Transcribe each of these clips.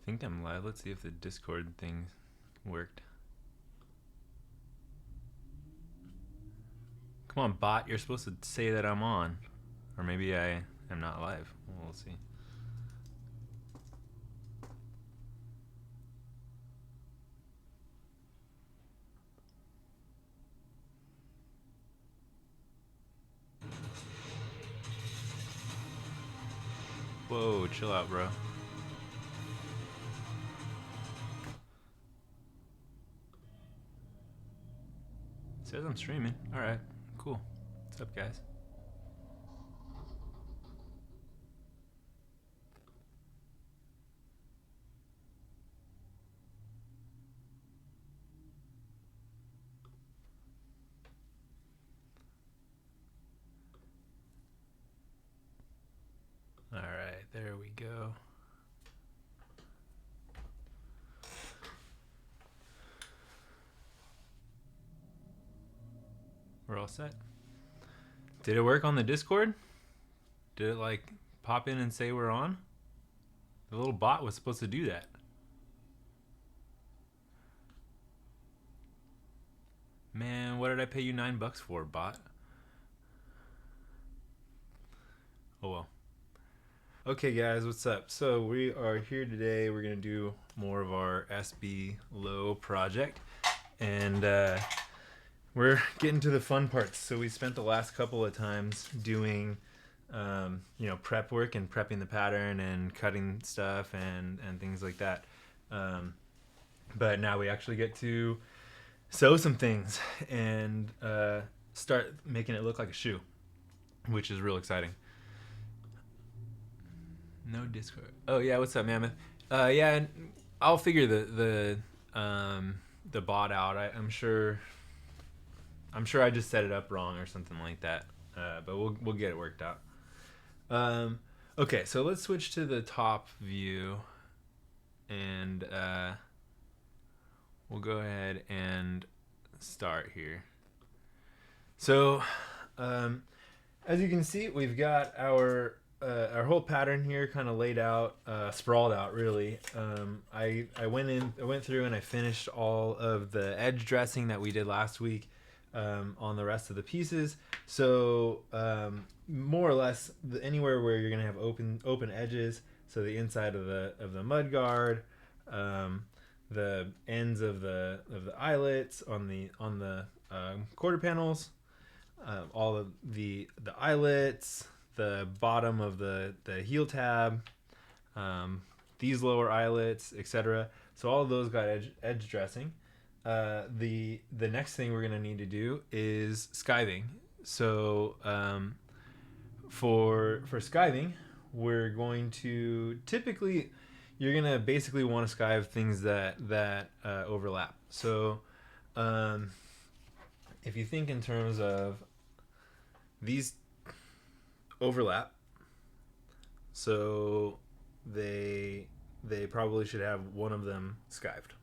I think I'm live. Let's see if the Discord thing worked. Come on, bot. You're supposed to say that I'm on. Or maybe I am not live. We'll see. Whoa, chill out, bro. It says I'm streaming. Alright, cool. What's up, guys? Alright, there we go. We're all set. Did it work on the Discord? Did it like pop in and say we're on? The little bot was supposed to do that. Man, what did I pay you $9 for, bot? Oh well. Okay guys, what's up? So we are here today. We're gonna do more of our SB low project, and we're getting to the fun parts. So we spent the last couple of times doing prep work and prepping the pattern and cutting stuff and things like that, but now we actually get to sew some things and start making it look like a shoe, which is real exciting. No Discord. Oh yeah, what's up, Mammoth? Yeah, I'll figure the bot out. I'm sure I just set it up wrong or something like that. But we'll get it worked out. Okay, so let's switch to the top view, and we'll go ahead and start here. So, as you can see, we've got our whole pattern here kind of laid out, sprawled out really. I went through and I finished all of the edge dressing that we did last week on the rest of the pieces. So more or less anywhere where you're gonna have open edges, so the inside of the mud guard, the ends of the eyelets on the quarter panels, all of the eyelets, the bottom of the heel tab, these lower eyelets, etc. So all of those got edge dressing. The next thing we're gonna need to do is skiving. So for skiving, we're going to you're gonna basically want to skive things that overlap. So if you think in terms of these overlap, so they probably should have one of them skived,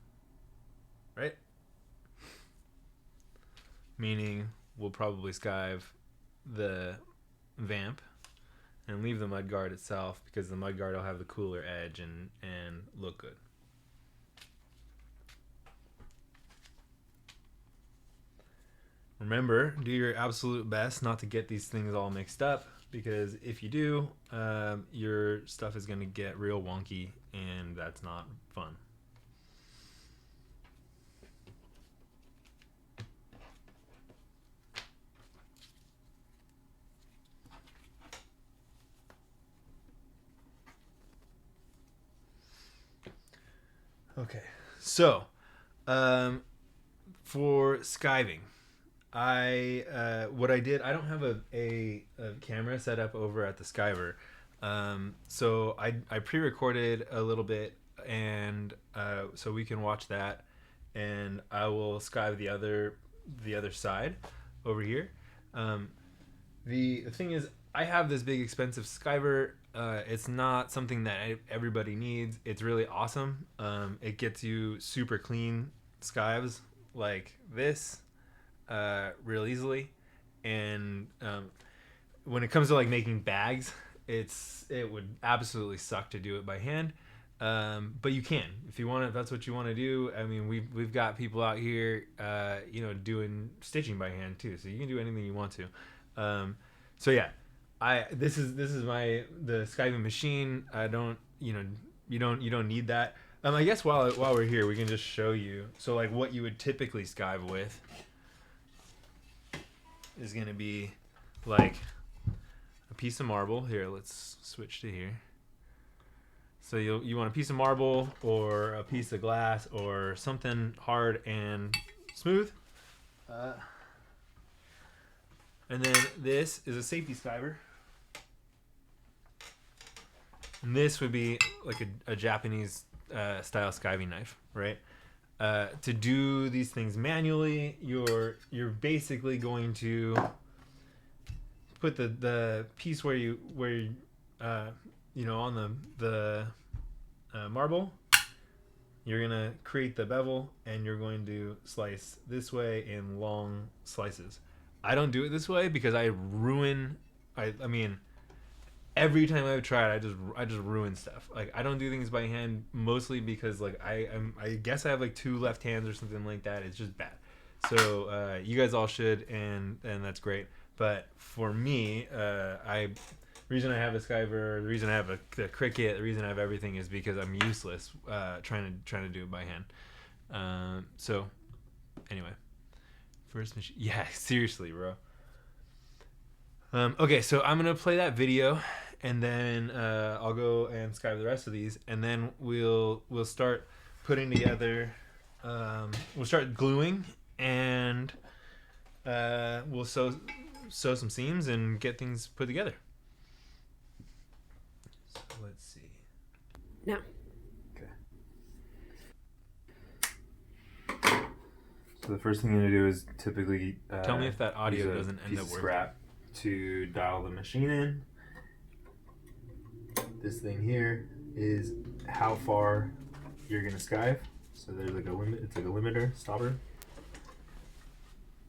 right? Meaning we'll probably skive the vamp and leave the mudguard itself, because the mudguard will have the cooler edge and look good. Remember, do your absolute best not to get these things all mixed up, because if you do, your stuff is going to get real wonky, and that's not fun. Okay, so for skiving, what I did, I don't have a camera set up over at the skiver, so I pre-recorded a little bit, and so we can watch that, and I will skive the other side over here. The thing is, I have this big expensive skiver. It's not something that everybody needs. It's really awesome. It gets you super clean skives like this real easily, and when it comes to like making bags, it would absolutely suck to do it by hand. But you can, if you want, if that's what you want to do. I mean, we've got people out here, doing stitching by hand too, so you can do anything you want to. So yeah, this is the skiving machine. I don't, you don't need that. I guess while we're here, we can just show you. So like what you would typically skive with is gonna be like a piece of marble. Here, let's switch to here. So you want a piece of marble or a piece of glass or something hard and smooth. And then this is a safety skiver. And this would be like a Japanese style skiving knife, right? To do these things manually, you're basically going to put the piece where you on the marble. You're gonna create the bevel and you're going to slice this way in long slices. I don't do it this way because I mean every time I've tried I just ruin stuff. Like I don't do things by hand mostly because like I guess I have like 2 left hands or something like that. It's just bad. So you guys all should, and that's great. But for me, the reason I have a skiver, the reason I have the Cricut, the reason I have everything is because I'm useless trying to do it by hand. So anyway, first machine. Yeah, seriously, bro. Okay, so I'm gonna play that video, and then I'll go and skive the rest of these, and then we'll start putting together. We'll start gluing, and we'll sew some seams and get things put together. So let's see. No. Okay. So the first thing I'm gonna do is typically tell me if that audio doesn't end up working. Scrap to dial the machine in. This thing here is how far you're gonna skive. So there's like a limit. It's like a limiter stopper.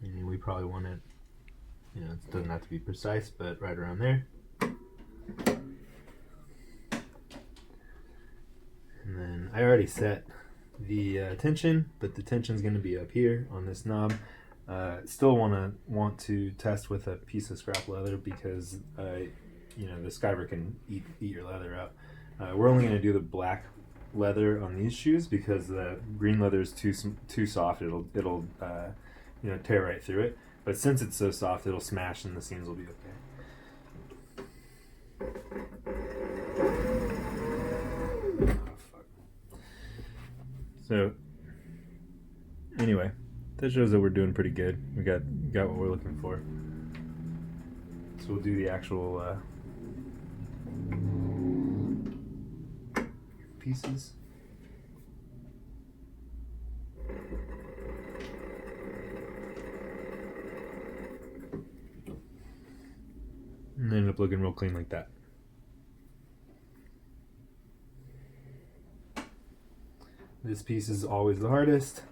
And we probably want it. It doesn't have to be precise, but right around there. And then I already set the tension, but the tension's going to be up here on this knob. Still want to test with a piece of scrap leather because the skiver can eat your leather up. We're only going to do the black leather on these shoes because the green leather is too soft. It'll tear right through it. But since it's so soft, it'll smash and the seams will be okay. Oh, fuck. So, anyway, that shows that we're doing pretty good. We got what we're looking for. So we'll do the actual pieces. And they end up looking real clean like that. This piece is always the hardest.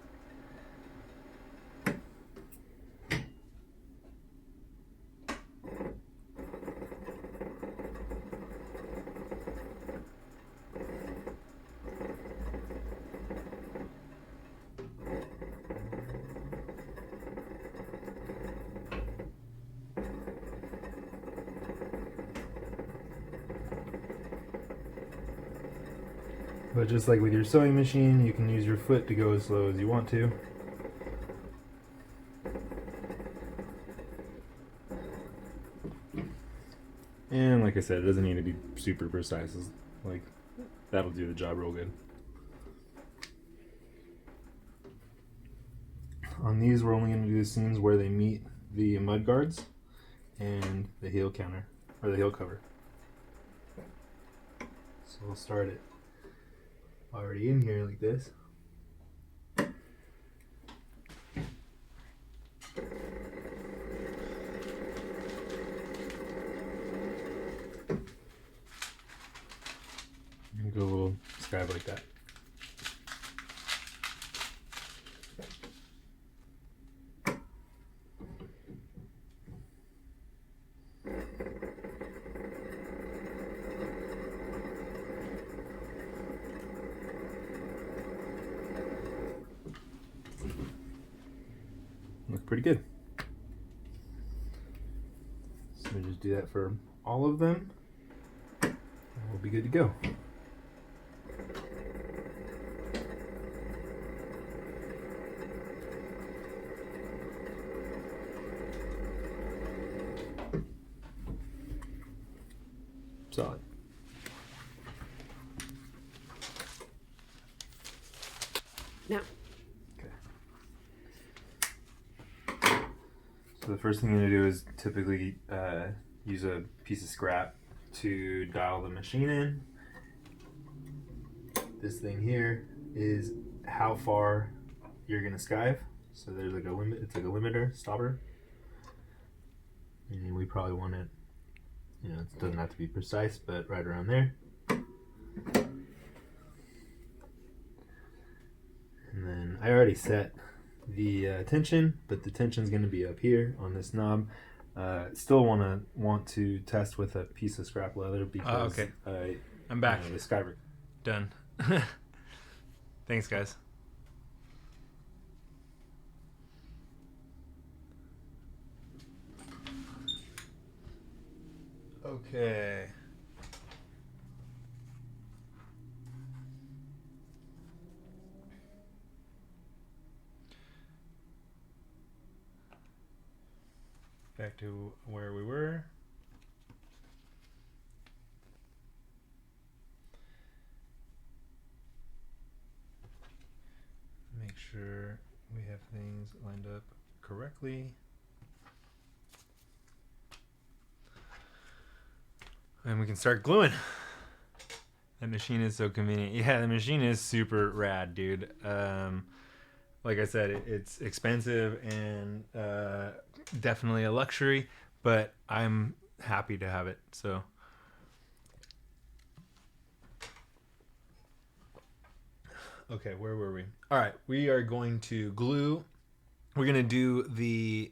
But just like with your sewing machine, you can use your foot to go as slow as you want to. And like I said, it doesn't need to be super precise. Like, that'll do the job real good. On these, we're only going to do the seams where they meet the mud guards and the heel counter, or the heel cover. So we'll start it already in here like this. And go a little skive like that. pretty good. So we just do that for all of them. And we'll be good to go. Solid. No. Okay. So the first thing I'm going to do is typically use a piece of scrap to dial the machine in. This thing here is how far you're going to skive. So there's like a limit. It's like a limiter, stopper. And we probably want it, you know, it doesn't have to be precise, but right around there. And then I already set the tension, but the tension is going to be up here on this knob. Still want to test with a piece of scrap leather because okay. I'm back. The skiver. Done. Thanks, guys. Okay. Back to where we were. Make sure we have things lined up correctly. And we can start gluing. That machine is so convenient. Yeah, the machine is super rad, dude. Like I said, it's expensive and definitely a luxury, but I'm happy to have it. So okay, where were we? All right, we are going to glue. We're going to do the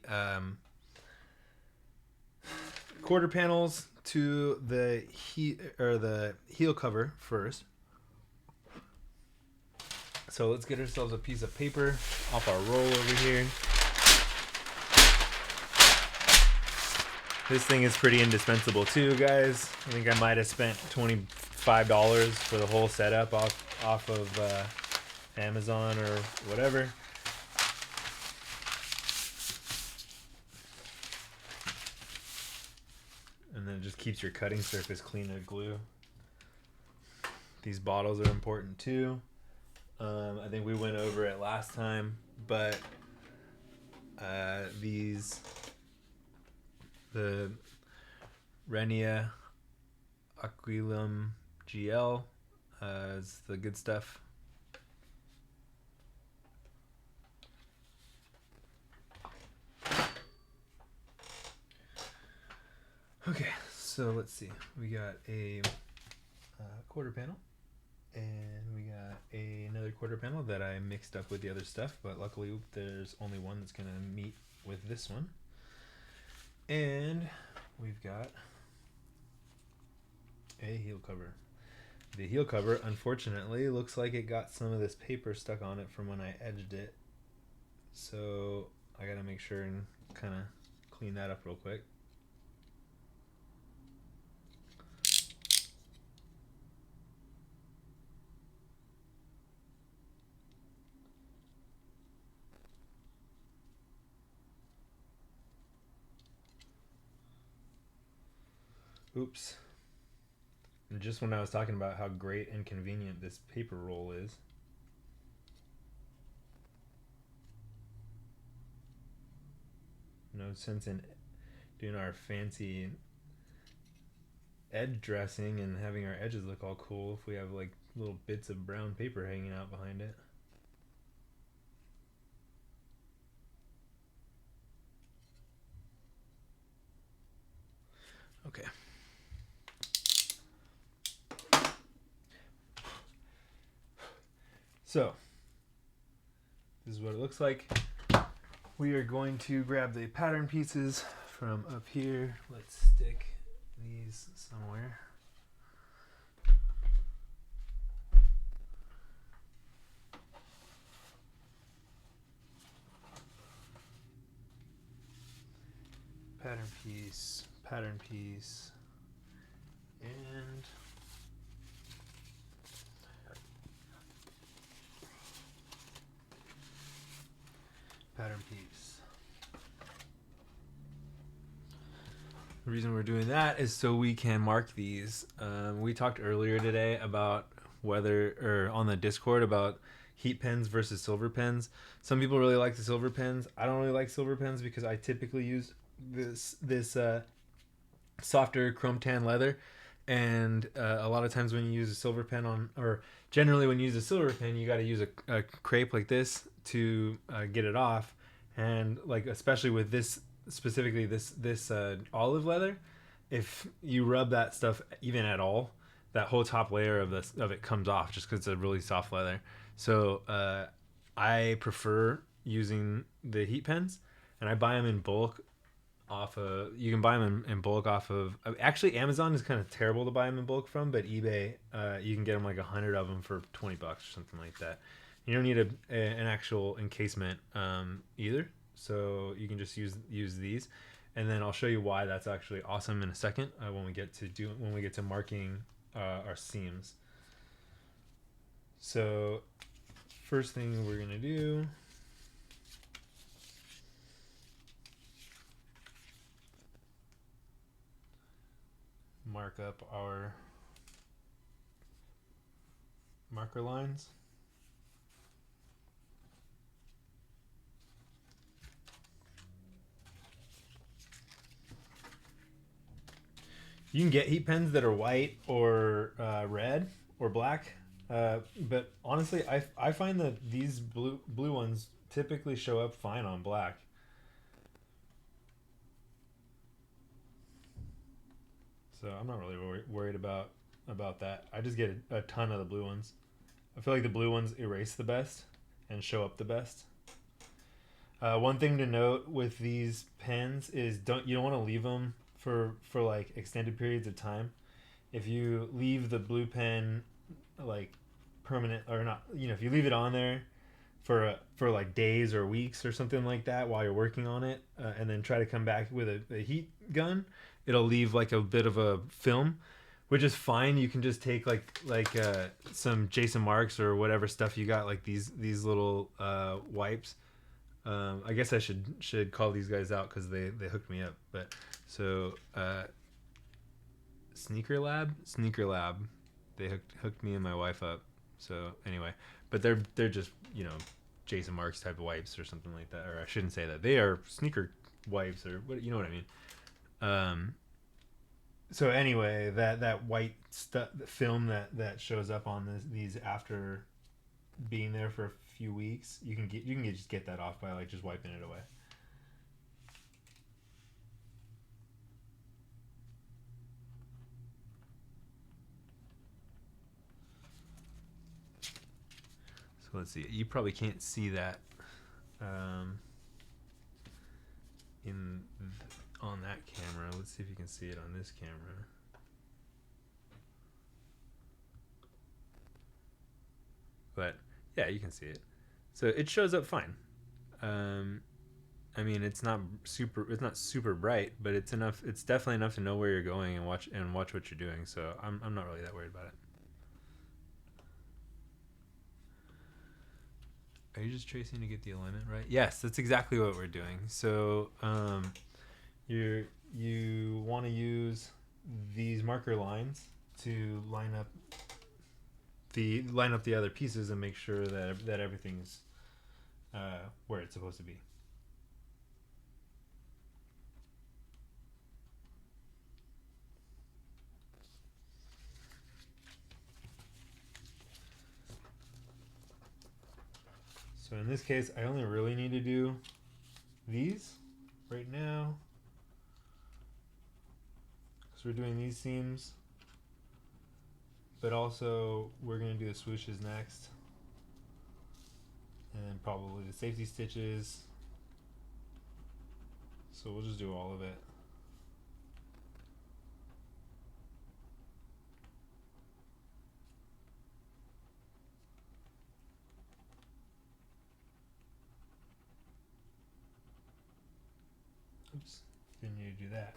quarter panels to the heel cover first. So let's get ourselves a piece of paper off our roll over here. This thing is pretty indispensable too, guys. I think I might have spent $25 for the whole setup off of Amazon or whatever. And then it just keeps your cutting surface clean to glue. These bottles are important too. I think we went over it last time, but the Renia Aquilum GL is the good stuff. Okay, so let's see. We got a quarter panel, and we got another quarter panel that I mixed up with the other stuff, but luckily there's only one that's going to meet with this one. And we've got a heel cover. The heel cover, unfortunately, looks like it got some of this paper stuck on it from when I edged it. So I got to make sure and kind of clean that up real quick. Oops. And just when I was talking about how great and convenient this paper roll is. No sense in doing our fancy edge dressing and having our edges look all cool if we have like little bits of brown paper hanging out behind it. Okay. So, this is what it looks like. We are going to grab the pattern pieces from up here. Let's stick these somewhere. pattern piece, and pattern piece. The reason we're doing that is so we can mark these. We talked earlier today about on the Discord about heat pens versus silver pens. Some people really like the silver pens. I don't really like silver pens because I typically use this softer chrome tan leather, and a lot of times when you use a silver pen or generally when you use a silver pen, you got to use a crepe like this to get it off, and like especially with this specifically this olive leather, if you rub that stuff even at all, that whole top layer of it comes off just because it's a really soft leather. So I prefer using the heat pens, and I buy them in bulk you can buy them in bulk off of actually Amazon is kind of terrible to buy them in bulk from, but eBay you can get them like 100 of them for $20 or something like that. You don't need an actual encasement either, so you can just use these, and then I'll show you why that's actually awesome in a second when we get to marking our seams. So first thing we're gonna do, mark up our marker lines. You can get heat pens that are white or red or black, but honestly, I find that these blue ones typically show up fine on black. So I'm not really worried about that. I just get a ton of the blue ones. I feel like the blue ones erase the best and show up the best. One thing to note with these pens is you don't want to leave them for like extended periods of time. If you leave the blue pen like permanent or not, if you leave it on there for like days or weeks or something like that while you're working on it, and then try to come back with a heat gun, it'll leave like a bit of a film, which is fine. You can just take like some Jason Marks or whatever stuff you got, like these little wipes. I guess I should call these guys out because they hooked me up. But so Sneaker Lab, they hooked me and my wife up. So anyway, but they're just Jason Marks type of wipes or something like that. Or I shouldn't say that. They are sneaker wipes or what, you know what I mean. So anyway, that white film that shows up on these after being there for a few weeks, you can just get that off by like just wiping it away. So let's see. You probably can't see that on that camera. Let's see if you can see it on this camera. But yeah, you can see it. So it shows up fine. I mean, it's not super bright, but it's enough. It's definitely enough to know where you're going and watch what you're doing. So I'm not really that worried about it. Are you just tracing to get the alignment right? Yes, that's exactly what we're doing. So you want to use these marker lines to line up the other pieces and make sure that everything's where it's supposed to be. So in this case, I only really need to do these right now because we're doing these seams, but also we're going to do the swooshes next, and then probably the safety stitches. So we'll just do all of it. Oops. continue to do that.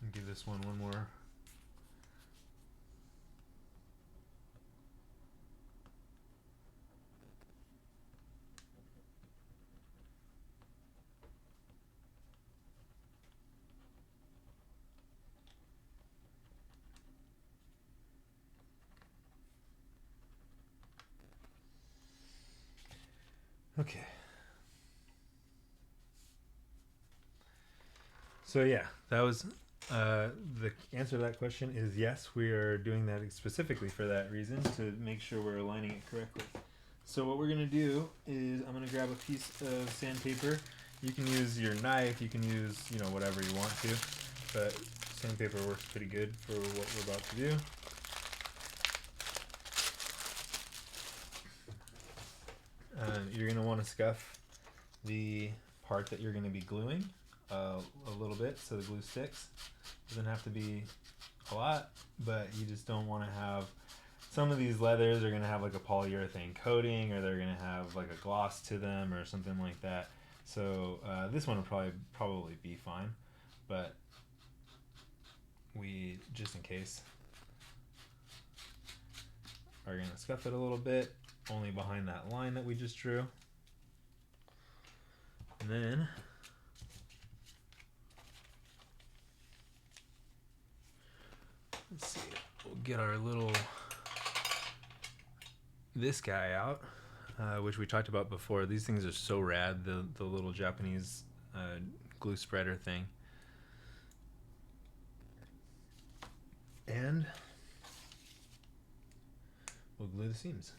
And give this one more. Okay. So yeah, that was the answer to that question is yes, we are doing that specifically for that reason, to make sure we're aligning it correctly. So what we're gonna do is I'm gonna grab a piece of sandpaper. You can use your knife, you can use, you know, whatever you want to, but sandpaper works pretty good for what we're about to do. You're gonna want to scuff the part that you're gonna be gluing a little bit so the glue sticks. Doesn't have to be a lot, but you just don't want to have, some of these leathers are going to have like a polyurethane coating, or they're going to have like a gloss to them or something like that. So this one will probably be fine, but we, just in case, are going to scuff it a little bit, only behind that line that we just drew. And then let's see, we'll get our little, this guy out, which we talked about before. These things are so rad, the little Japanese glue spreader thing. And we'll glue the seams.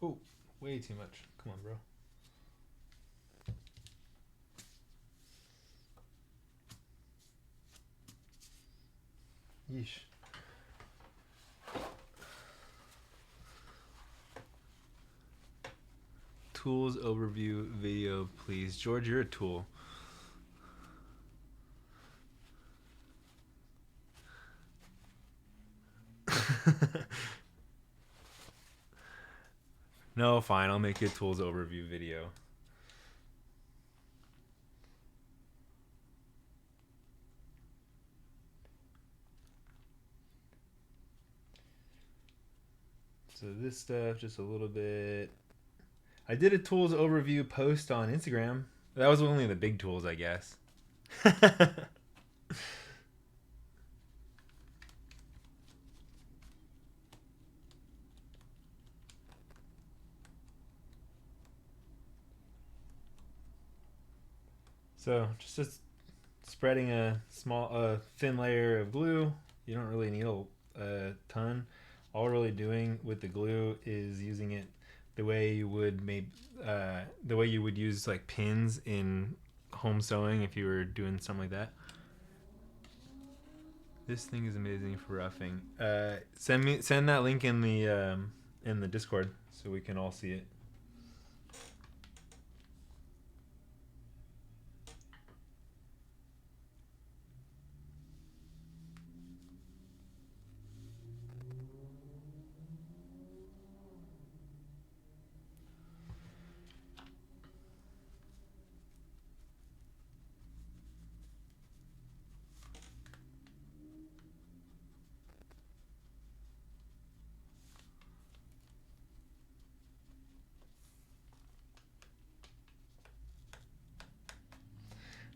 Oh, way too much. Come on, bro. Yeesh. Tools overview video, please. George, you're a tool. No, fine. I'll make you a tools overview video. So this stuff, just a little bit. I did a tools overview post on Instagram. That was only the big tools, I guess. So just spreading a small, thin layer of glue. You don't really need a ton. All we're really doing with the glue is using it the way you would the way you would use like pins in home sewing if you were doing something like that. This thing is amazing for roughing. Send that link in the Discord so we can all see it.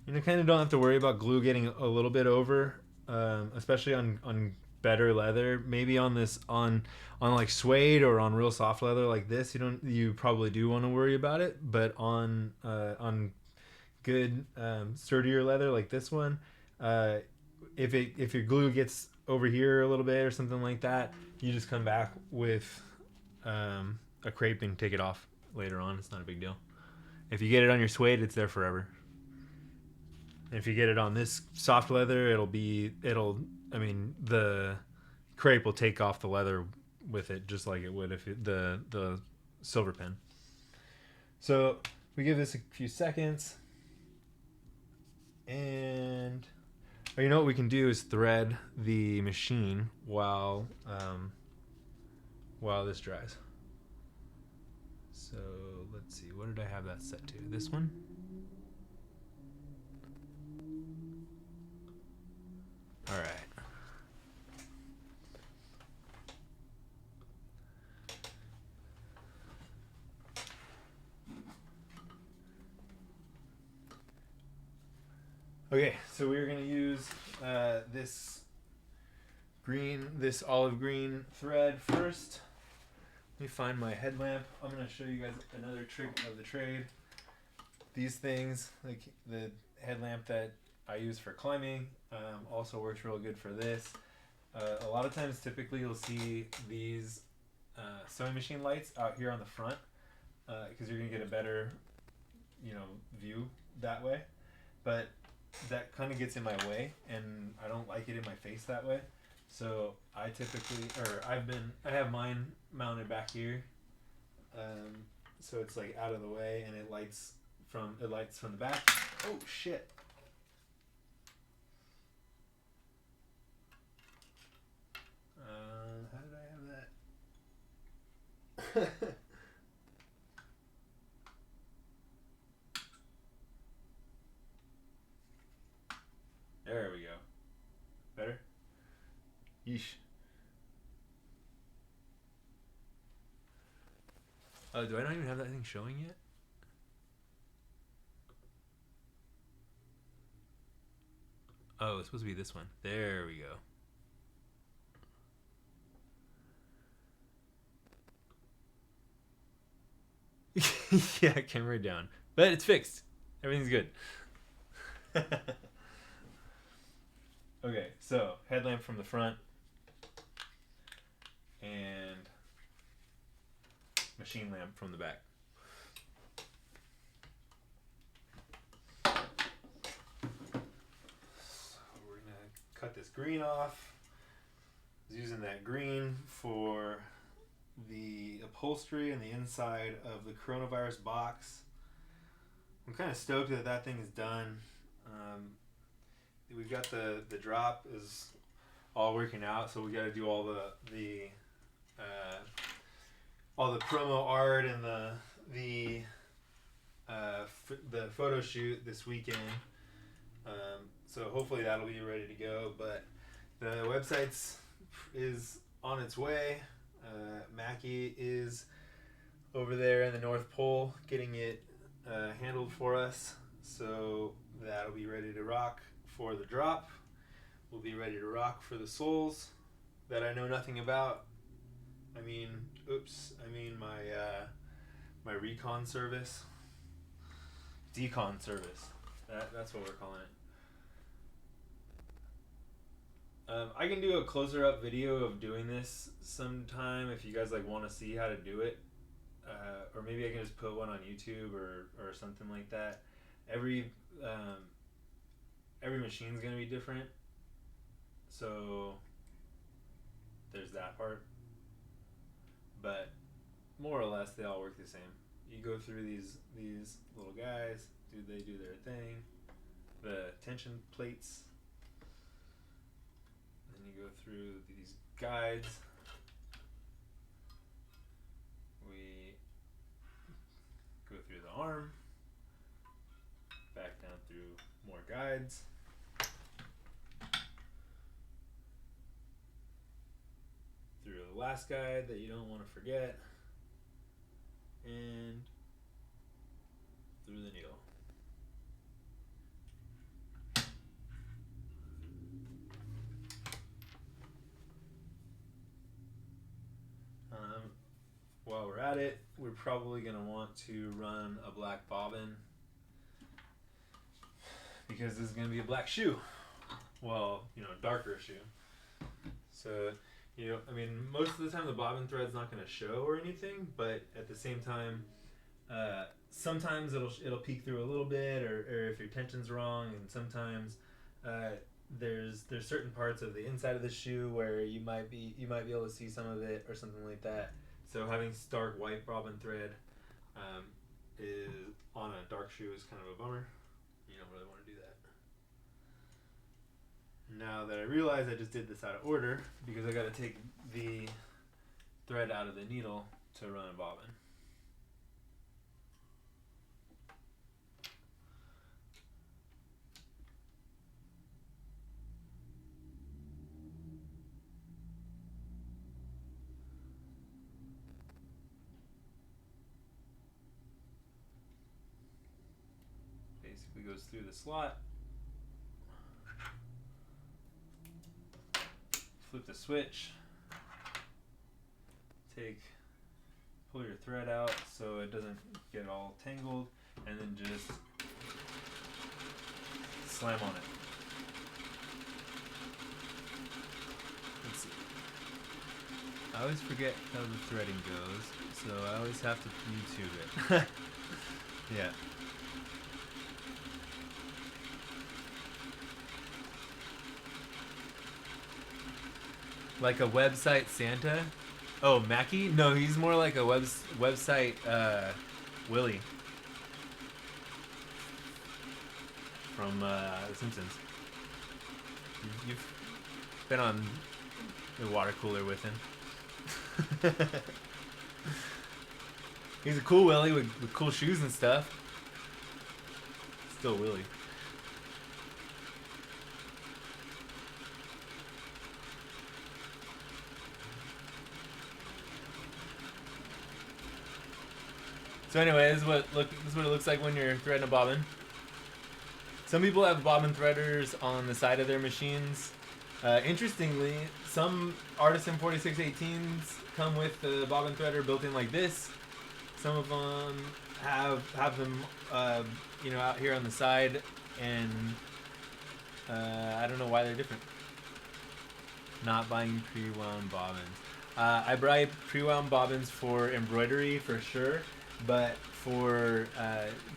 You kind of don't have to worry about glue getting a little bit over, especially on better leather. Maybe on like suede or on real soft leather like this, you probably do want to worry about it. But on good sturdier leather like this one, if your glue gets over here a little bit or something like that, you just come back with a crepe and take it off later on. It's not a big deal. If you get it on your suede, it's there forever. And if you get it on this soft leather, the crepe will take off the leather with it, just like it would if the silver pen. So we give this a few seconds, and Or you know what we can do is thread the machine while this dries. So let's see, what did I have that set to? This one? All right. Okay, so we're gonna use this olive green thread first. Let me find my headlamp. I'm gonna show you guys another trick of the trade. These things, like the headlamp that I use for climbing, also works real good for this. A lot of times, typically, you'll see these sewing machine lights out here on the front because you're gonna get a better, view that way. But that kind of gets in my way, and I don't like it in my face that way. So I have mine mounted back here, so it's like out of the way, and it lights from the back. Oh shit! How did I have that? There we go. Better? Yeesh. Oh, do I not even have that thing showing yet? Oh, it's supposed to be this one. There we go. Yeah, camera down. But it's fixed. Everything's good. Okay, so headlamp from the front and machine lamp from the back. So we're gonna cut this green off. I was using that green for the upholstery and the inside of the coronavirus box. I'm kind of stoked that that thing is done. We've got the drop is all working out, so we got to do all the promo art and the photo shoot this weekend. So hopefully that'll be ready to go. But the website's is on its way. Mackie is over there in the North Pole getting it handled for us, so that'll be ready to rock for the drop. We'll be ready to rock for the soles that I know nothing about. I mean my recon service, decon service. That's what we're calling it. I can do a closer up video of doing this sometime if you guys want to see how to do it, or maybe I can just put one on YouTube or something like that. Every machine's gonna be different, so there's that part. But more or less, they all work the same. You go through these little guys. They do their thing. The tension plates. Then you go through these guides. We go through the arm. Back down through more guides. Through the last guide that you don't want to forget. And through the needle. While we're at it, we're probably going to want to run a black bobbin because this is going to be a black shoe. Well, darker shoe. So, most of the time the bobbin thread's not going to show or anything, but at the same time, sometimes it'll peek through a little bit, or if your tension's wrong, and sometimes there's certain parts of the inside of the shoe where you might be able to see some of it or something like that. So having stark white bobbin thread is on a dark shoe is kind of a bummer. You don't really want to do Now that I realize I just did this out of order because I got to take the thread out of the needle to run a bobbin. Basically goes through the slot. Flip the switch. Pull your thread out so it doesn't get all tangled, and then just slam on it. Let's see. I always forget how the threading goes, so I always have to YouTube it. Yeah. Like a website Santa? Oh, Mackie? No, he's more like a website Willie from The Simpsons. You've been on the water cooler with him. He's a cool Willie with cool shoes and stuff. Still Willie. So anyway, this is what it looks like when you're threading a bobbin. Some people have bobbin threaders on the side of their machines. Interestingly, some Artisan 4618s come with the bobbin threader built in like this. Some of them have them, out here on the side, and I don't know why they're different. Not buying pre-wound bobbins. I buy pre-wound bobbins for embroidery for sure. But for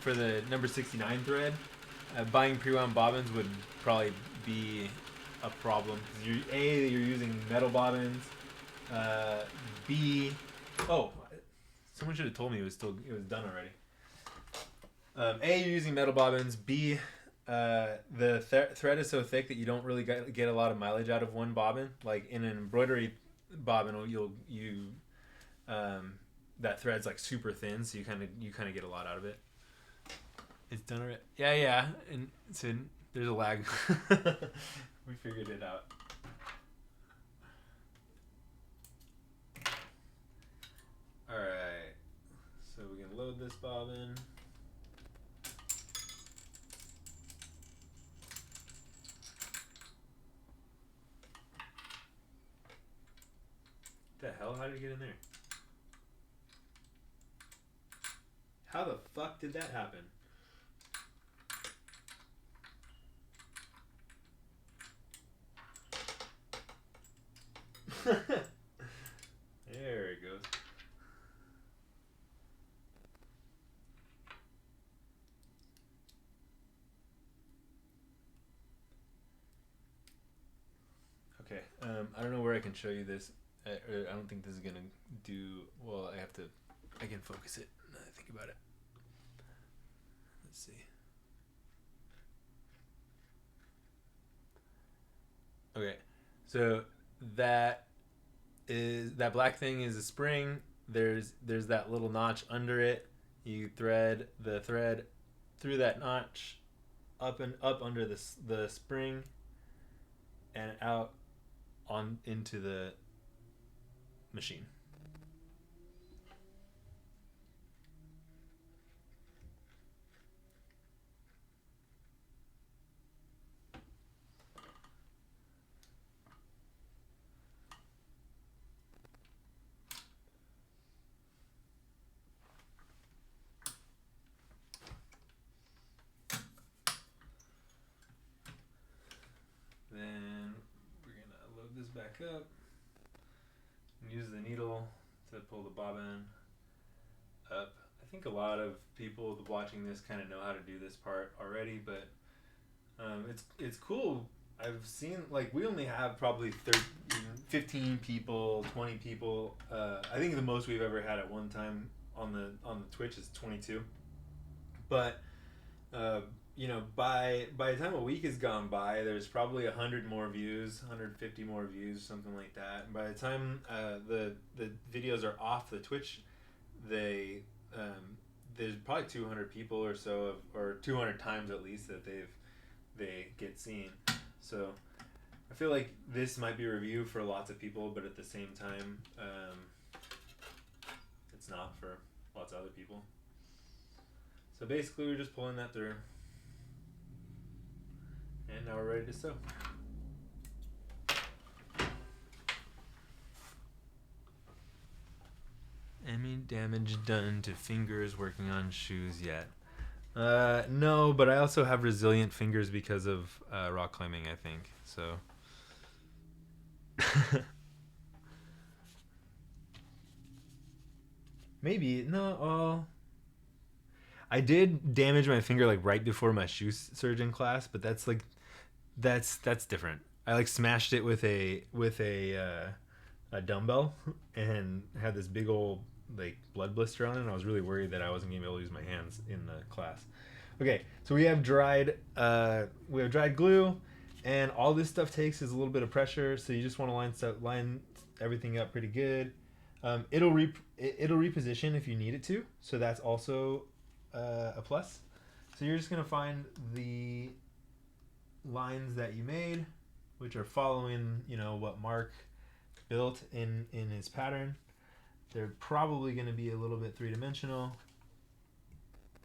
the number 69 thread, buying pre-wound bobbins would probably be a problem because you're using metal bobbins. Someone should have told me it was done already. You're using metal bobbins. B, the thread is so thick that you don't really get a lot of mileage out of one bobbin. Like in an embroidery bobbin, that thread's like super thin, so you kind of get a lot out of it. It's done already. Yeah, and so there's a lag. We figured it out. All right, so we can load this bobbin. What the hell? How did it get in there? How the fuck did that happen? There it goes. Okay, I don't know where I can show you this. I don't think this is gonna do well. I can focus it now that I think about it. Let's see. Okay, so that black thing is a spring. There's that little notch under it. You thread the thread through that notch, up under the spring, and out on into the machine. Then we're gonna load this back up and use the needle to pull the bobbin up. I think a lot of people watching this kind of know how to do this part already, but it's cool. I've seen, like, we only have probably 15 people, 20 people. I think the most we've ever had at one time on the Twitch is 22. But you know, by the time a week has gone by, there's probably 100 more views, 150 more views, something like that. And by the time the videos are off the Twitch, they there's probably 200 people or so, or 200 times at least that they get seen. So I feel like this might be a review for lots of people, but at the same time, it's not for lots of other people. So basically, we're just pulling that through. And now we're ready to sew. Any damage done to fingers working on shoes yet? No, but I also have resilient fingers because of rock climbing, I think. So. Maybe. No, I did damage my finger like right before my shoe surgeon class, but that's like that's different. I like smashed it with a dumbbell and had this big old like blood blister on it, and I was really worried that I wasn't gonna be able to use my hands in the class. Okay, so we have dried glue, and all this stuff takes is a little bit of pressure. So you just want to line everything up pretty good. It'll reposition if you need it to, so that's also a plus. So you're just gonna find the lines that you made, which are following, you know, what Mark built in his pattern. They're probably going to be a little bit three-dimensional,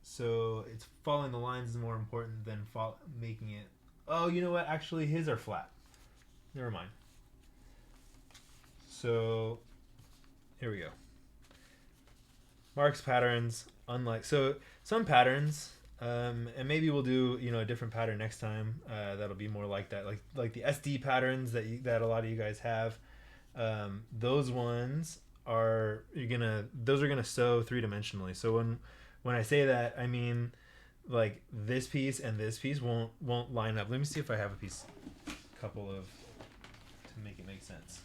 so it's following the lines is more important than making it. Oh, you know what? Actually, his are flat. Never mind. So here we go. Mark's patterns, unlike some patterns, and maybe we'll do, you know, a different pattern next time. That'll be more like that, like the SD patterns that a lot of you guys have. Those ones are gonna sew three-dimensionally. So when I say that, I mean like this piece and this piece won't line up. Let me see if I have to make it make sense.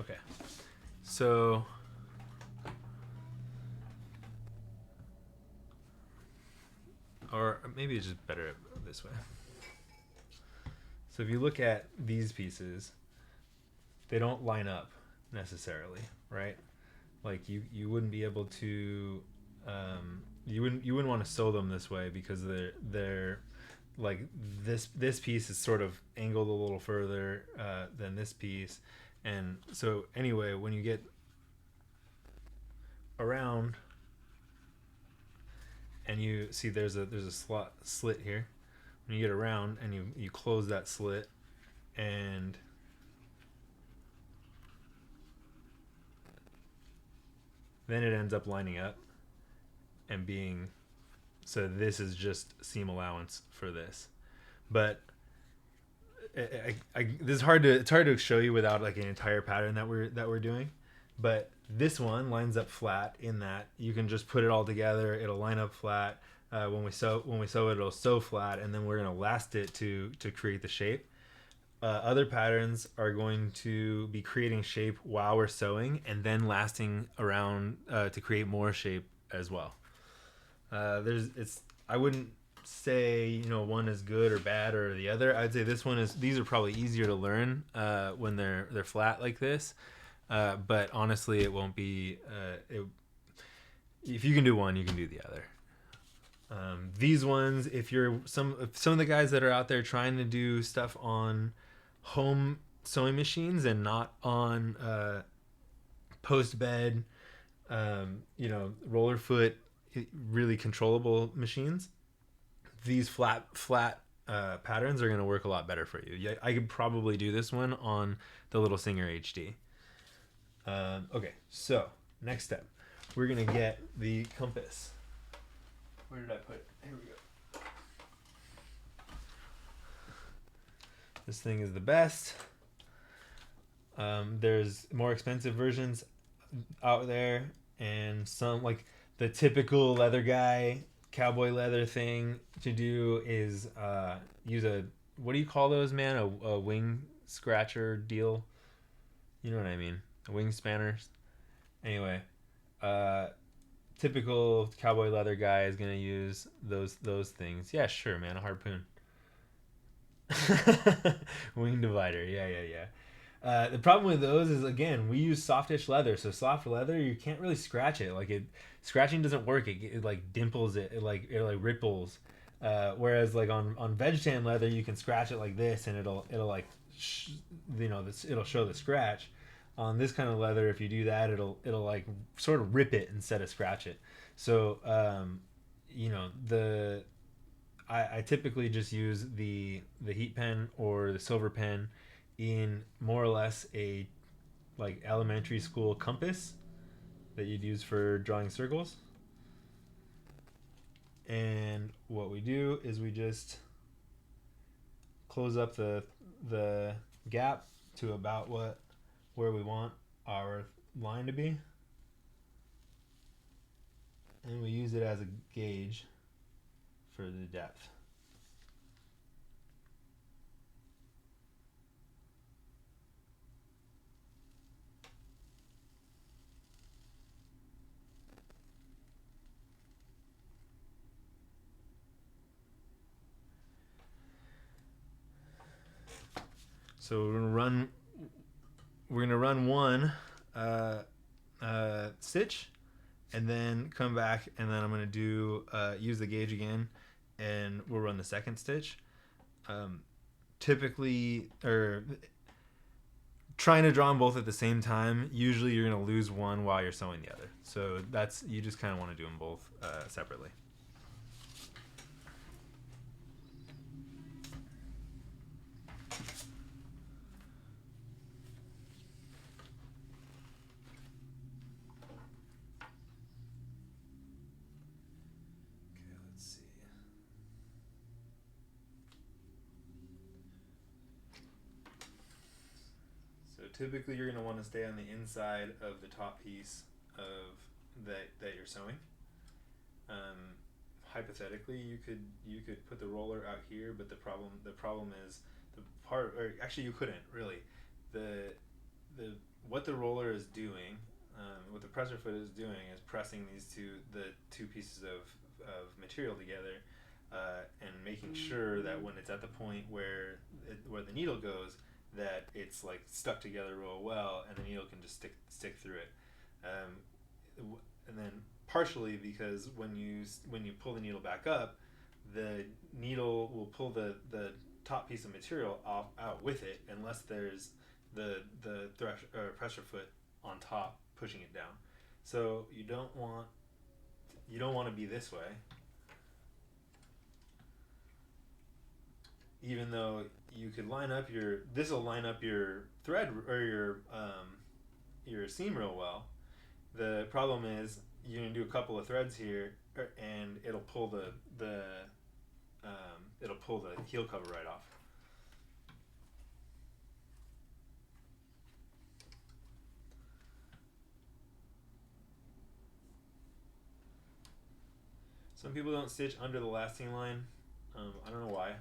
Okay, so or maybe it's just better this way. So if you look at these pieces, they don't line up necessarily, right? Like you wouldn't be able to, you wouldn't want to sew them this way because they're like this piece is sort of angled a little further than this piece, and so anyway, when you get around and you see there's a slit here, when you get around and you close that slit, and then it ends up lining up and being, so this is just seam allowance for this. But this is it's hard to show you without like an entire pattern that we're doing. But this one lines up flat in that you can just put it all together. It'll line up flat. When we sew it, it'll sew flat, and then we're gonna last it to create the shape. Other patterns are going to be creating shape while we're sewing, and then lasting around to create more shape as well. I wouldn't say, you know, one is good or bad or the other. I'd say these are probably easier to learn when they're flat like this. But honestly, it won't be. If you can do one, you can do the other. These ones, if you're some of the guys that are out there trying to do stuff on home sewing machines and not on post bed, you know, roller foot, really controllable machines, these flat patterns are going to work a lot better for you. Yeah, I could probably do this one on the Little Singer HD. Okay, so next step, we're gonna get the compass. Where did I put it? Here we go. This thing is the best. There's more expensive versions out there, and some, like the typical leather guy, cowboy leather thing to do is use a what do you call those, man? A wing scratcher deal. You know what I mean? A wing spanners. Anyway, uh, typical cowboy leather guy is gonna use those things. Yeah, sure, man. A harpoon. Wing divider. Yeah, yeah, yeah. The problem with those is, again, we use softish leather, so soft leather you can't really scratch it. Like it, scratching doesn't work. It like dimples it. It like ripples. Whereas like on veg tan leather, you can scratch it like this, and it'll like it'll show the scratch. On this kind of leather, if you do that, it'll like sort of rip it instead of scratch it. So the I typically just use the heat pen or the silver pen in more or less a like elementary school compass that you'd use for drawing circles. And what we do is we just close up the gap to about where we want our line to be, and we use it as a gauge for the depth. So we're gonna run one stitch, and then come back, and then I'm gonna do use the gauge again, and we'll run the second stitch. Typically, or trying to draw them both at the same time, usually you're gonna lose one while you're sewing the other. So that's, you just kind of want to do them both separately. Typically you're going to want to stay on the inside of the top piece of that you're sewing. Hypothetically, you could put the roller out here, but the problem is the part, or actually you couldn't really. The what the roller is doing, what the presser foot is doing, is pressing the two pieces of material together, and making sure that when it's at the point where the needle goes, that it's like stuck together real well, and the needle can just stick through it. And then partially because when you pull the needle back up, the needle will pull the top piece of material out with it, unless there's the pressure foot on top pushing it down. So you don't want to be this way, even though you could line up this will line up your thread or your seam real well. The problem is you're gonna do a couple of threads here, and it'll pull the heel cover right off. Some people don't stitch under the lasting line. I don't know why.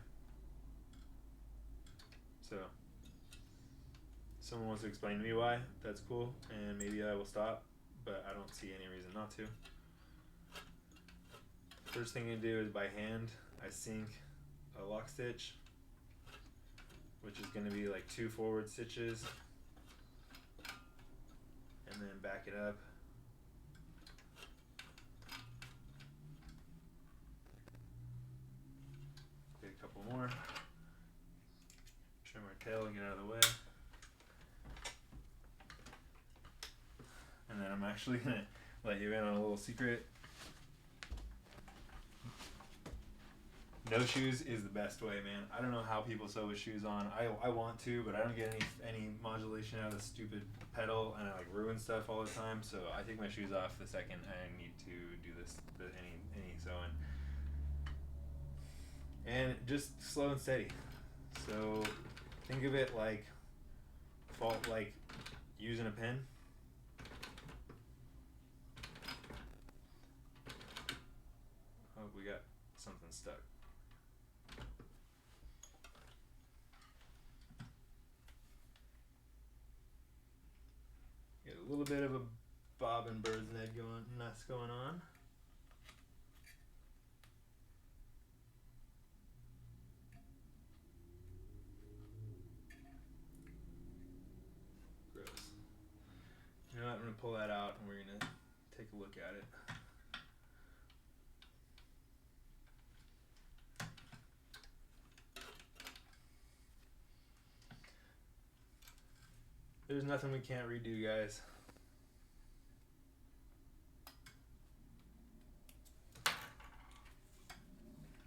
So, someone wants to explain to me why, that's cool, and maybe I will stop, but I don't see any reason not to. First thing you do is by hand, I sink a lock stitch, which is going to be like 2 forward stitches, and then back it up. Get a couple more. Trim our tail and get out of the way. And then I'm actually going to let you in on a little secret. No shoes is the best way, man. I don't know how people sew with shoes on. I want to, but I don't get any modulation out of the stupid pedal, and I like ruin stuff all the time. So I take my shoes off the second I need to do any sewing. And just slow and steady. So think of it like using a pen. Oh, we got something stuck. little bit of a bob and bird's nest going on. Gross. You know what? I'm gonna pull that out and we're gonna take a look at it. There's nothing we can't redo, guys.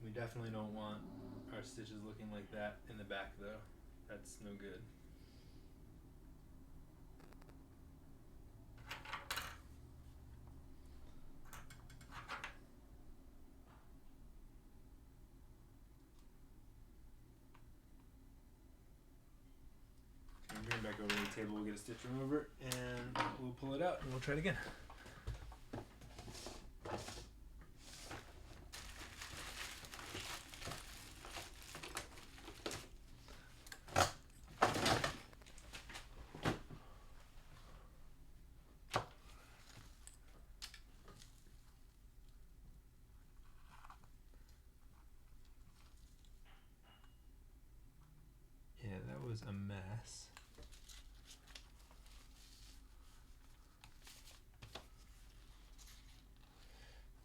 We definitely don't want our stitches looking like that in the back though. That's no good. Bring it back over to the table, we'll get a stitch remover and we'll pull it out and we'll try it again. Yeah, that was a mess.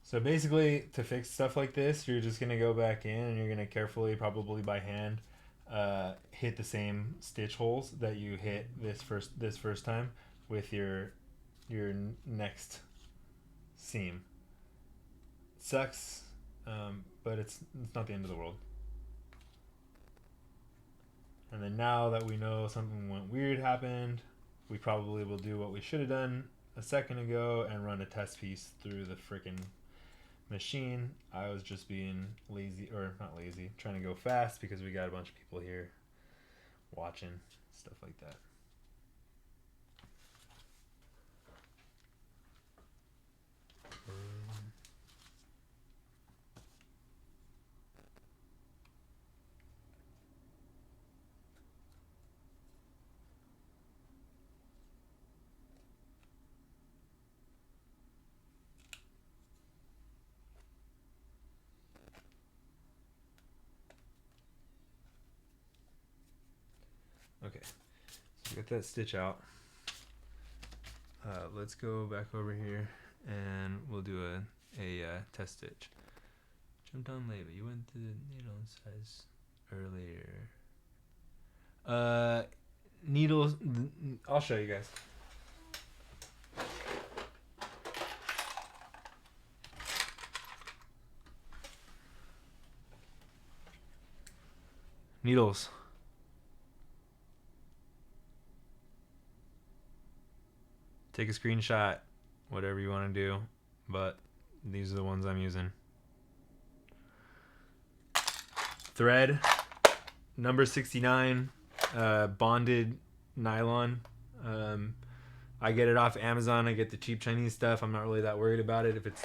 So basically, to fix stuff like this, you're just gonna go back in and you're gonna carefully, probably by hand, hit the same stitch holes that you hit this first time with your next seam. Sucks, but it's not the end of the world. And then now that we know something went weird happened, we probably will do what we should have done a second ago and run a test piece through the frickin' machine. I was just being lazy, or not lazy, trying to go fast because we got a bunch of people here watching, stuff like that. Okay, so we got that stitch out. Let's go back over here and we'll do a test stitch. Jumped on labor. You went to the needle size earlier. Needles. I'll show you guys. Needles. Take a screenshot, whatever you want to do, but these are the ones I'm using. Thread, number 69, bonded nylon. I get it off Amazon. I get the cheap Chinese stuff. I'm not really that worried about it. If it's,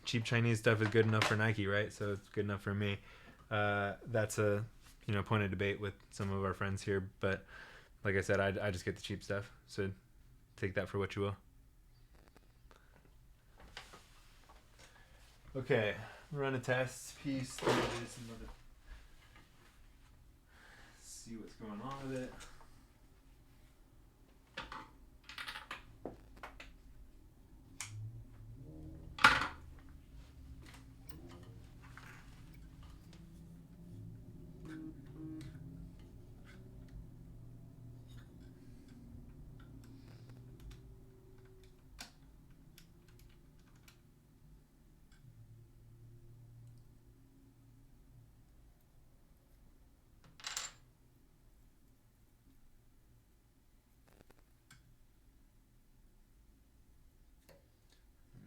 cheap Chinese stuff is good enough for Nike, right? So it's good enough for me. That's a, point of debate with some of our friends here. But like I said, I just get the cheap stuff. So take that for what you will. Okay, run a test piece. See what's going on with it.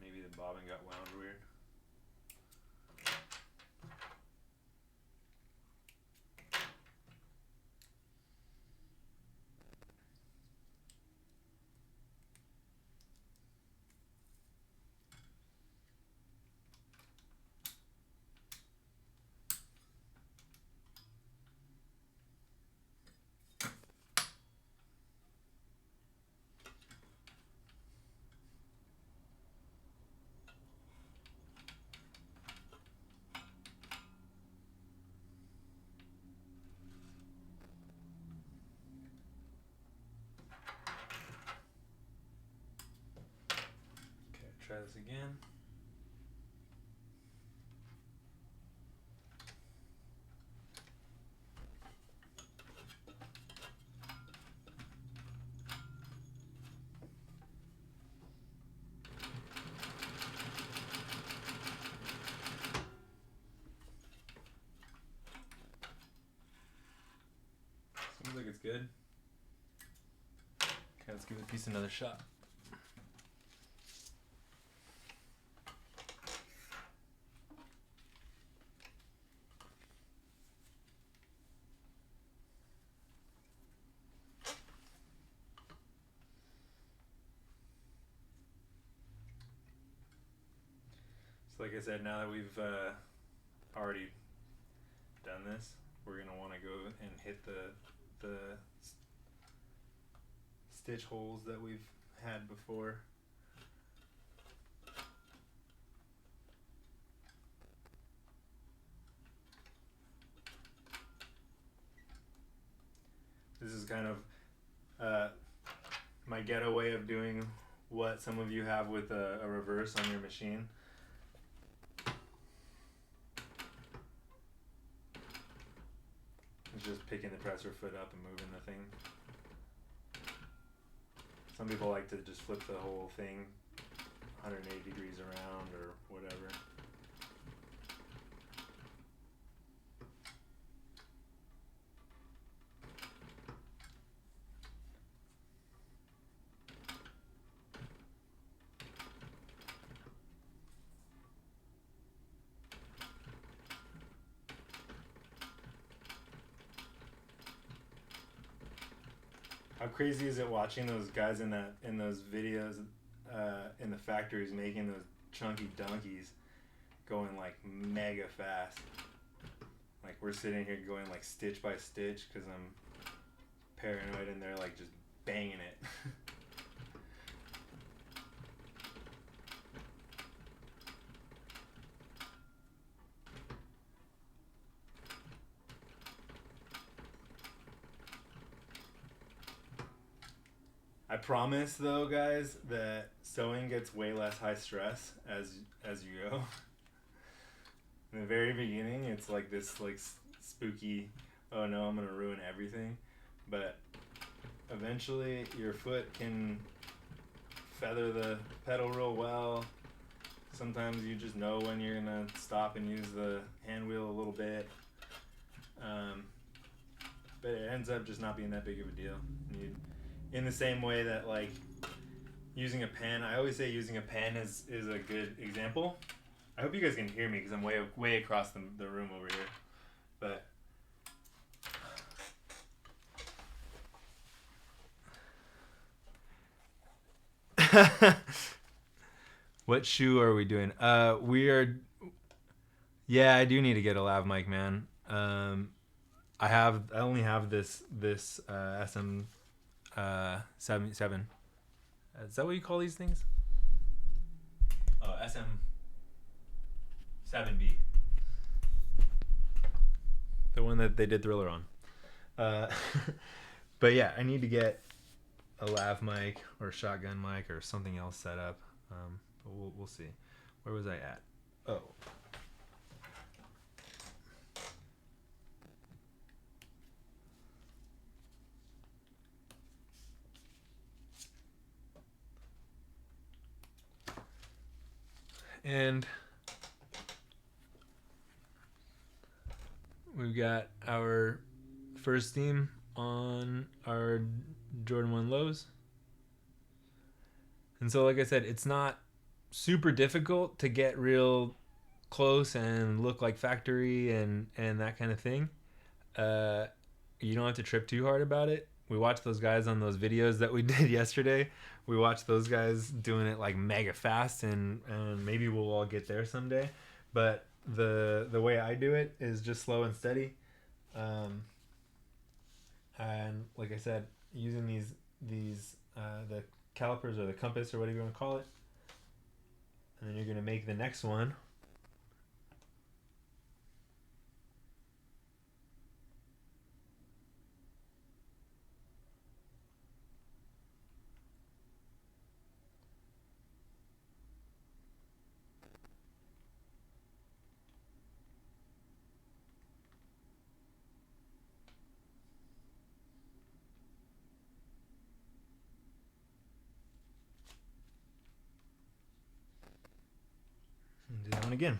Maybe the bobbin got wound weird. try this again. Seems like it's good. Okay, let's give the piece another shot. So like I said, now that we've already done this, we're gonna want to go and hit the stitch holes that we've had before. This is kind of my ghetto way of doing what some of you have with a reverse on your machine. It's just picking the presser foot up and moving the thing. Some people like to just flip the whole thing 180 degrees around or whatever. How crazy is it watching those guys in those videos in the factories making those chunky donkeys going like mega fast? Like we're sitting here going like stitch by stitch because I'm paranoid, and they're like just banging it. I promise though, guys, that sewing gets way less high stress as you go. In the very beginning, it's like this like spooky, oh no, I'm gonna ruin everything. But eventually, your foot can feather the pedal real well. Sometimes you just know when you're gonna stop and use the hand wheel a little bit. But it ends up just not being that big of a deal. In the same way that like using a pen, I always say using a pen is a good example. I hope you guys can hear me because I'm way across the room over here. But what shoe are we doing? We are. Yeah, I do need to get a lav mic, man. I only have this SM 77. Is that what you call these things? Oh, SM 7B. The one that they did Thriller on. But yeah, I need to get a lav mic or a shotgun mic or something else set up. But we'll see. Where was I at? Oh. And we've got our first theme on our Jordan 1 lows. And so like I said, it's not super difficult to get real close and look like factory and that kind of thing. You don't have to trip too hard about it. We watched those guys on those videos that we did yesterday. We watched those guys doing it like mega fast, and maybe we'll all get there someday. But the way I do it is just slow and steady. And like I said, using these the calipers or the compass or whatever you want to call it. And then you're going to make the next one. on again.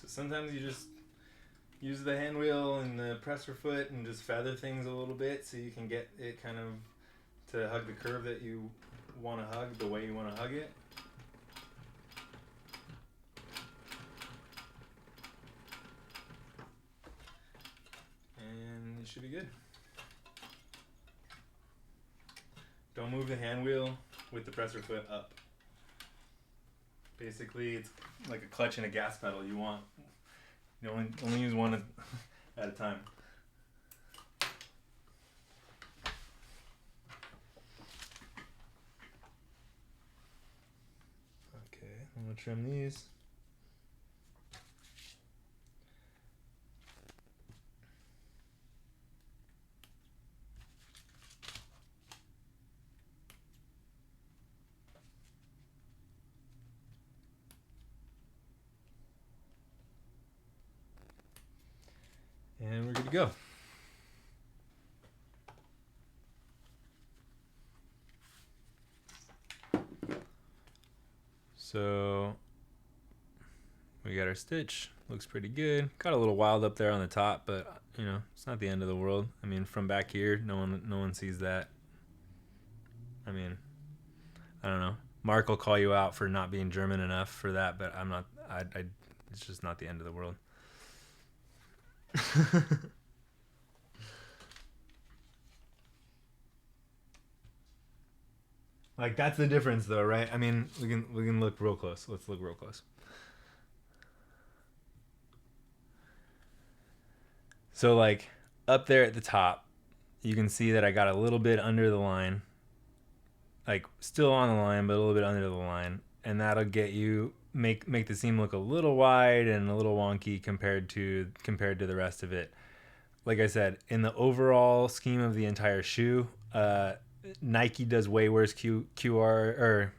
Sometimes you just use the hand wheel and the presser foot and just feather things a little bit so you can get it kind of to hug the curve that you want to hug the way you want to hug it. And it should be good. Don't move the hand wheel with the presser foot up. Basically, it's like a clutch and a gas pedal. You only use one at a time. Okay, I'm gonna trim these. And we're good to go. So we got our stitch. Looks pretty good. Got a little wild up there on the top, but you know, it's not the end of the world. I mean, from back here, no one sees that. I mean, I don't know. Mark will call you out for not being German enough for that, but I'm not. It's just not the end of the world. Like, that's the difference though, right? I mean, we can look real close. Let's look real close. So like up there at the top, you can see that I got a little bit under the line. Like still on the line, but a little bit under the line. And that'll get you make the seam look a little wide and a little wonky compared to the rest of it. Like I said, in the overall scheme of the entire shoe, Nike does way worse QR or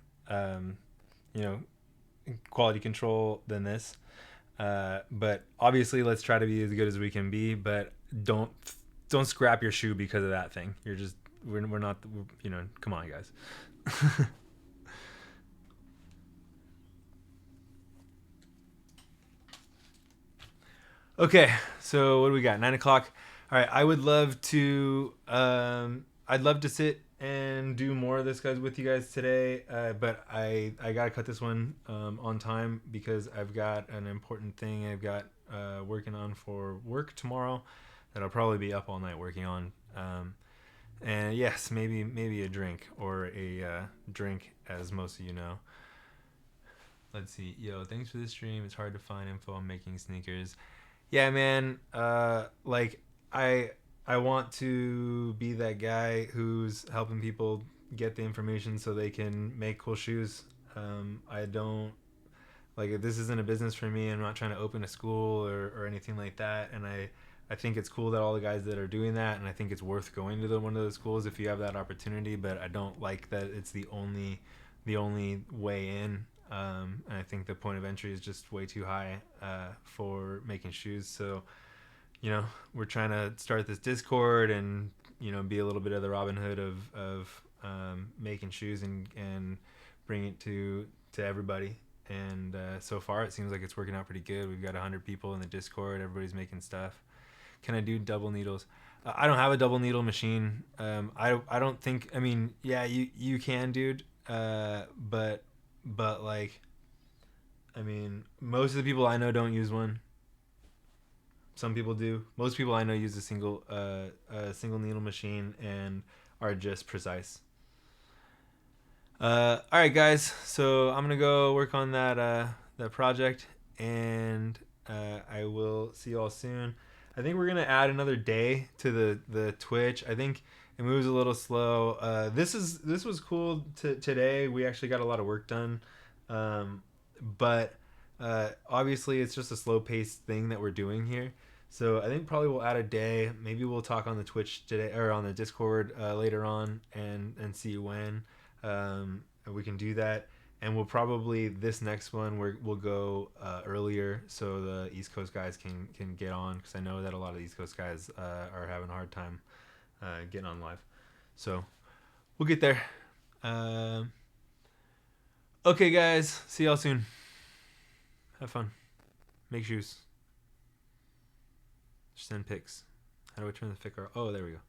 quality control than this. But obviously, let's try to be as good as we can be. But don't scrap your shoe because of that thing. We're not, come on, guys. Okay, so what do we got? 9 o'clock. All right, I'd love to sit and do more of this, guys, with you guys today. But I gotta cut this one on time because I've got an important thing I've got working on for work tomorrow that I'll probably be up all night working on. And yes, maybe a drink or a drink, as most of you know. Let's see. Yo, thanks for the stream. It's hard to find info on making sneakers. Yeah, man. Like I want to be that guy who's helping people get the information so they can make cool shoes. Like, this isn't a business for me. I'm not trying to open a school or anything like that. And I think it's cool that all the guys that are doing that, and I think it's worth going to one of those schools if you have that opportunity. But I don't like that it's the only way in. And I think the point of entry is just way too high for making shoes. So, we're trying to start this Discord and be a little bit of the Robin Hood of making shoes and bring it to everybody. And so far it seems like it's working out pretty good. We've got 100 people in the Discord. Everybody's making stuff. Can I do double needles? I don't have a double needle machine. I don't think. I mean, yeah, you can, dude. But like, I mean, most of the people I know don't use one. Some people do. Most people I know use a single needle machine and are just precise. All right, guys. So I'm gonna go work on that project, and I will see you all soon. I think we're gonna add another day to the Twitch. I think it moves a little slow. This was cool today. We actually got a lot of work done, but obviously it's just a slow paced thing that we're doing here. So I think probably we'll add a day. Maybe we'll talk on the Twitch today or on the Discord later on and see when we can do that. And we'll probably this next one we'll go earlier so the East Coast guys can get on, because I know that a lot of the East Coast guys are having a hard time getting on live. So we'll get there. Okay, guys. See y'all soon. Have fun. Make shoes. Send pics. How do I turn the picker? Oh, there we go.